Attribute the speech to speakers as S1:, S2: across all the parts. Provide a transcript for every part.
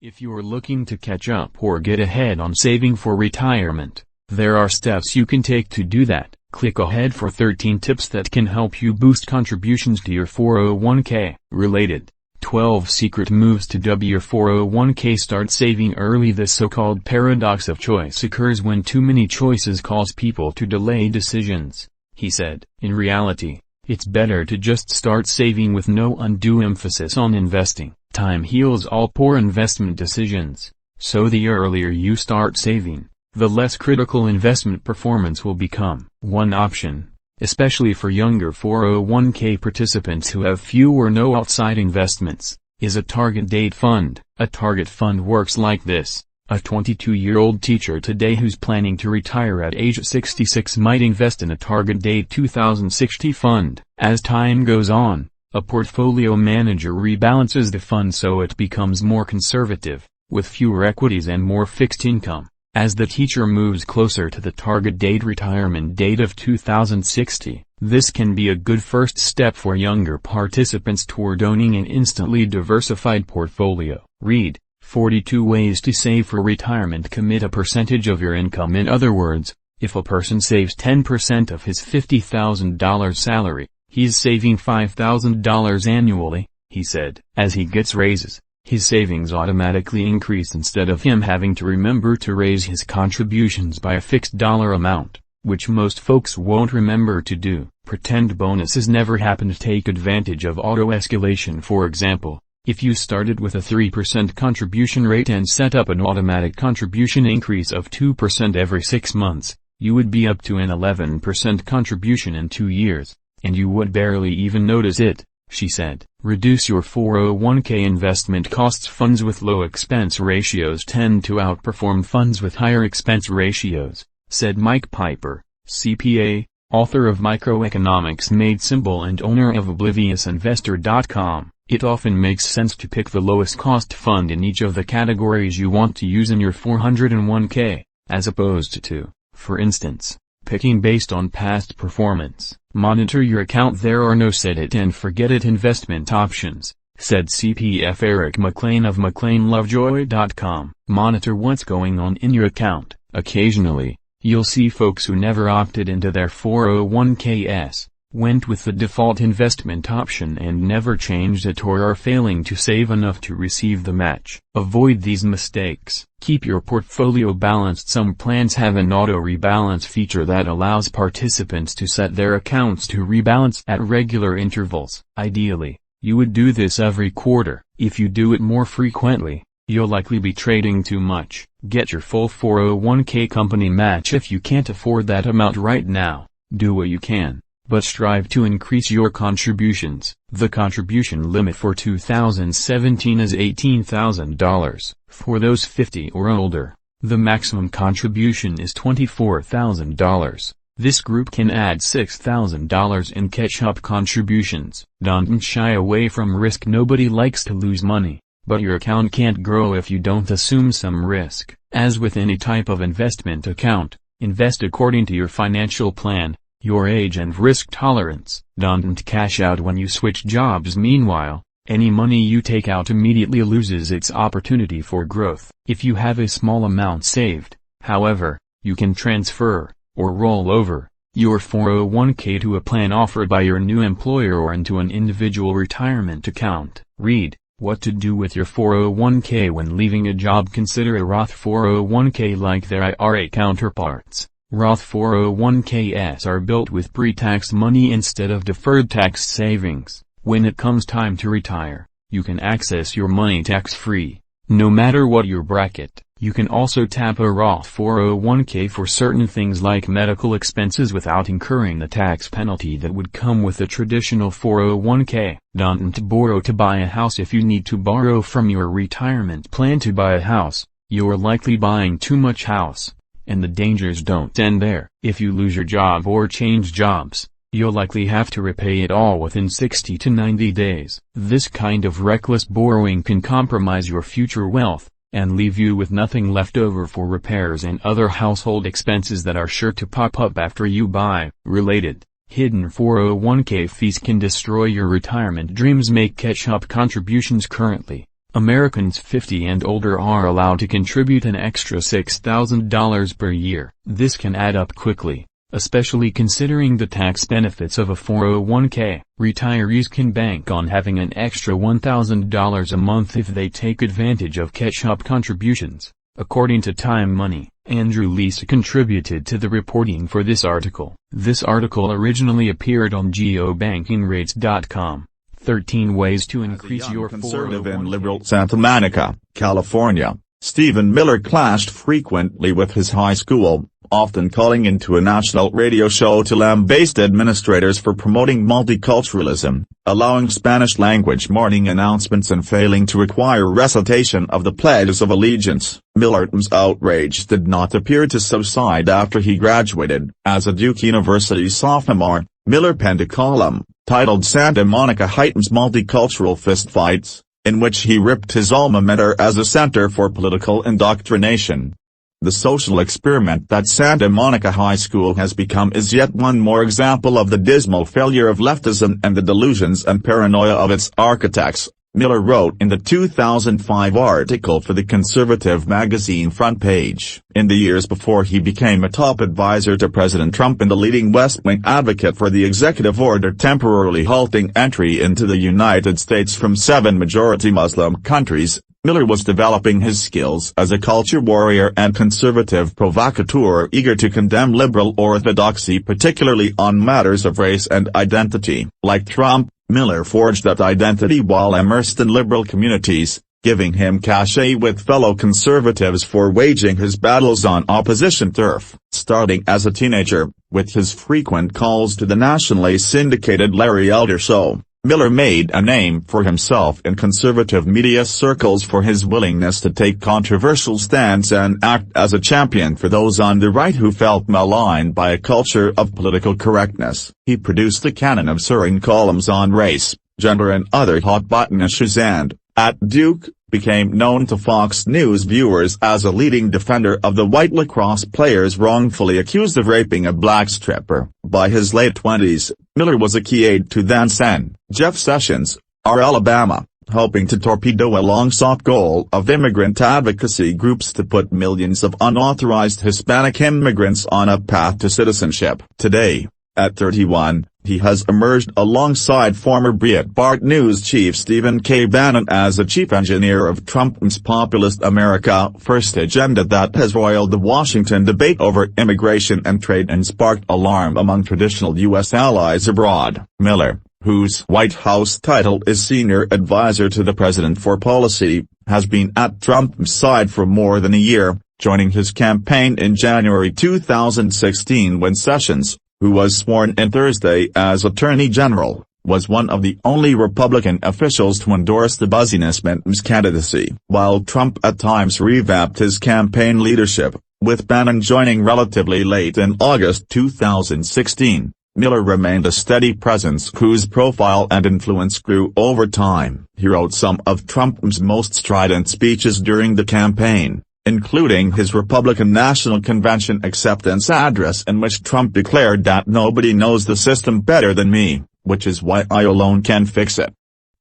S1: If you're looking to catch up or get ahead on saving for retirement, there are steps you can take to do that. Click ahead for 13 tips that can help you boost contributions to your 401k. Related, 12 secret moves to double your 401k. Start saving early. This so-called paradox of choice occurs when too many choices cause people to delay decisions, he said. In reality, it's better to just start saving with no undue emphasis on investing. Time heals all poor investment decisions, so the earlier you start saving, the less critical investment performance will become. One option, especially for younger 401k participants who have few or no outside investments, is a target date fund. A target fund works like this. A 22-year-old teacher today who's planning to retire at age 66 might invest in a target date 2060 fund. As time goes on, a portfolio manager rebalances the fund so it becomes more conservative, with fewer equities and more fixed income. As the teacher moves closer to the target date retirement date of 2060, this can be a good first step for younger participants toward owning an instantly diversified portfolio. Read, 42 Ways to Save for Retirement. Commit a percentage of your income. In other words, if a person saves 10% of his $50,000 salary, he's saving $5,000 annually, he said. As he gets raises, his savings automatically increase instead of him having to remember to raise his contributions by a fixed dollar amount, which most folks won't remember to do. Pretend bonuses never happened. Take advantage of auto-escalation. For example, if you started with a 3% contribution rate and set up an automatic contribution increase of 2% every 6 months, you would be up to an 11% contribution in 2 years. And you would barely even notice it, she said. Reduce your 401k investment costs. Funds with low expense ratios tend to outperform funds with higher expense ratios, said Mike Piper, CPA, author of Microeconomics Made Simple and owner of ObliviousInvestor.com. It often makes sense to pick the lowest cost fund in each of the categories you want to use in your 401k, as opposed to, for instance, picking based on past performance. Monitor your account. There are no set-it-and-forget-it investment options, said CPF Eric McLean of McLeanLovejoy.com. Monitor what's going on in your account. Occasionally, you'll see folks who never opted into their 401ks, went with the default investment option and never changed it, or are failing to save enough to receive the match. Avoid these mistakes. Keep your portfolio balanced. Some plans have an auto-rebalance feature that allows participants to set their accounts to rebalance at regular intervals. Ideally, you would do this every quarter. If you do it more frequently, you'll likely be trading too much. Get your full 401k company match. If you can't afford that amount right now, do what you can, but strive to increase your contributions. The contribution limit for 2017 is $18,000. For those 50 or older, the maximum contribution is $24,000. This group can add $6,000 in catch-up contributions. Don't shy away from risk. Nobody likes to lose money, but your account can't grow if you don't assume some risk. As with any type of investment account, invest according to your financial plan, your age and risk tolerance. Don't cash out when you switch jobs. Meanwhile, any money you take out immediately loses its opportunity for growth. If you have a small amount saved, however, you can transfer, or roll over, your 401k to a plan offered by your new employer or into an individual retirement account. Read, what to do with your 401k when leaving a job. Consider a Roth 401k like their IRA counterparts. Roth 401ks are built with pre-tax money instead of deferred tax savings. When it comes time to retire, you can access your money tax-free, no matter what your bracket. You can also tap a Roth 401k for certain things like medical expenses without incurring the tax penalty that would come with a traditional 401k. Don't borrow to buy a house. If you need to borrow from your retirement plan to buy a house, you're likely buying too much house. And the dangers don't end there. If you lose your job or change jobs, you'll likely have to repay it all within 60 to 90 days. This kind of reckless borrowing can compromise your future wealth, and leave you with nothing left over for repairs and other household expenses that are sure to pop up after you buy. Related, hidden 401k fees can destroy your retirement dreams. Make catch-up contributions currently, Americans 50 and older are allowed to contribute an extra $6,000 per year. This can add up quickly, especially considering the tax benefits of a 401k. Retirees can bank on having an extra $1,000 a month if they take advantage of catch-up contributions. According to Time Money, Andrew Lisa contributed to the reporting for this article. This article originally appeared on geobankingrates.com. 13 ways to increase your 401k.
S2: Conservative in liberal Santa Monica, California, Stephen Miller clashed frequently with his high school, often calling into a national radio show to lambaste administrators for promoting multiculturalism, allowing Spanish-language morning announcements and failing to require recitation of the Pledge of Allegiance. Miller's outrage did not appear to subside after he graduated. As a Duke University sophomore, Miller penned a column, titled Santa Monica Heightens Multicultural Fistfights, in which he ripped his alma mater as a center for political indoctrination. The social experiment that Santa Monica High School has become is yet one more example of the dismal failure of leftism and the delusions and paranoia of its architects, Miller wrote in the 2005 article for the conservative magazine Front Page. In the years before he became a top advisor to President Trump and a leading West-wing advocate for the executive order temporarily halting entry into the United States from 7 majority Muslim countries, Miller was developing his skills as a culture warrior and conservative provocateur eager to condemn liberal orthodoxy, particularly on matters of race and identity. Like Trump, Miller forged that identity while immersed in liberal communities, giving him cachet with fellow conservatives for waging his battles on opposition turf. Starting as a teenager, with his frequent calls to the nationally syndicated Larry Elder Show, Miller made a name for himself in conservative media circles for his willingness to take controversial stands and act as a champion for those on the right who felt maligned by a culture of political correctness. He produced a canon of stirring columns on race, gender and other hot-button issues and, at Duke, became known to Fox News viewers as a leading defender of the white lacrosse players wrongfully accused of raping a black stripper. By his late 20s, Miller was a key aide to then-Sen. Jeff Sessions, R. Alabama, hoping to torpedo a long-sought goal of immigrant advocacy groups to put millions of unauthorized Hispanic immigrants on a path to citizenship. Today, at 31, he has emerged alongside former Breitbart News chief Stephen K. Bannon as a chief engineer of Trump's populist America First agenda that has roiled the Washington debate over immigration and trade and sparked alarm among traditional U.S. allies abroad. Miller, whose White House title is Senior Advisor to the President for Policy, has been at Trump's side for more than a year, joining his campaign in January 2016 when Sessions, who was sworn in Thursday as Attorney General, was one of the only Republican officials to endorse the buzziness candidacy. While Trump at times revamped his campaign leadership, with Bannon joining relatively late in August 2016, Miller remained a steady presence whose profile and influence grew over time. He wrote some of Trump's most strident speeches during the campaign, including his Republican National Convention acceptance address in which Trump declared that nobody knows the system better than me, which is why I alone can fix it.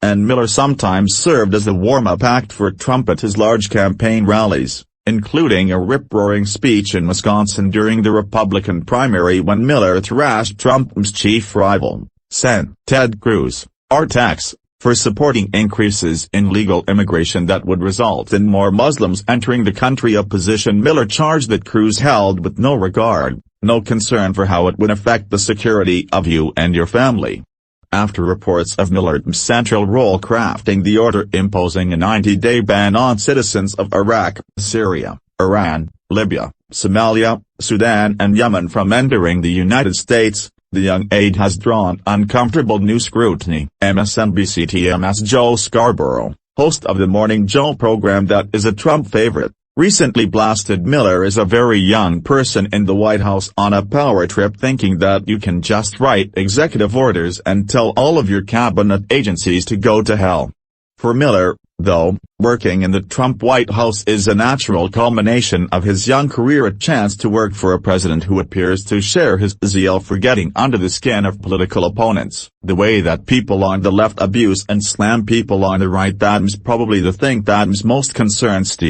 S2: And Miller sometimes served as a warm-up act for Trump at his large campaign rallies, including a rip-roaring speech in Wisconsin during the Republican primary when Miller thrashed Trump's chief rival, Sen. Ted Cruz, R-Tex, for supporting increases in legal immigration that would result in more Muslims entering the country, a position Miller charged that Cruz held with no regard, no concern for how it would affect the security of you and your family. After reports of Miller's central role crafting the order imposing a 90-day ban on citizens of Iraq, Syria, Iran, Libya, Somalia, Sudan and Yemen from entering the United States, the young aide has drawn uncomfortable new scrutiny. MSNBC TMS Joe Scarborough, host of the Morning Joe program that is a Trump favorite, recently blasted Miller as a very young person in the White House on a power trip thinking that you can just write executive orders and tell all of your cabinet agencies to go to hell. For Miller, Though, working in the Trump White House is a natural culmination of his young career, a chance to work for a president who appears to share his zeal for getting under the skin of political opponents. The way that people on the left abuse and slam people on the right, that's probably the thing that most concerns Steve.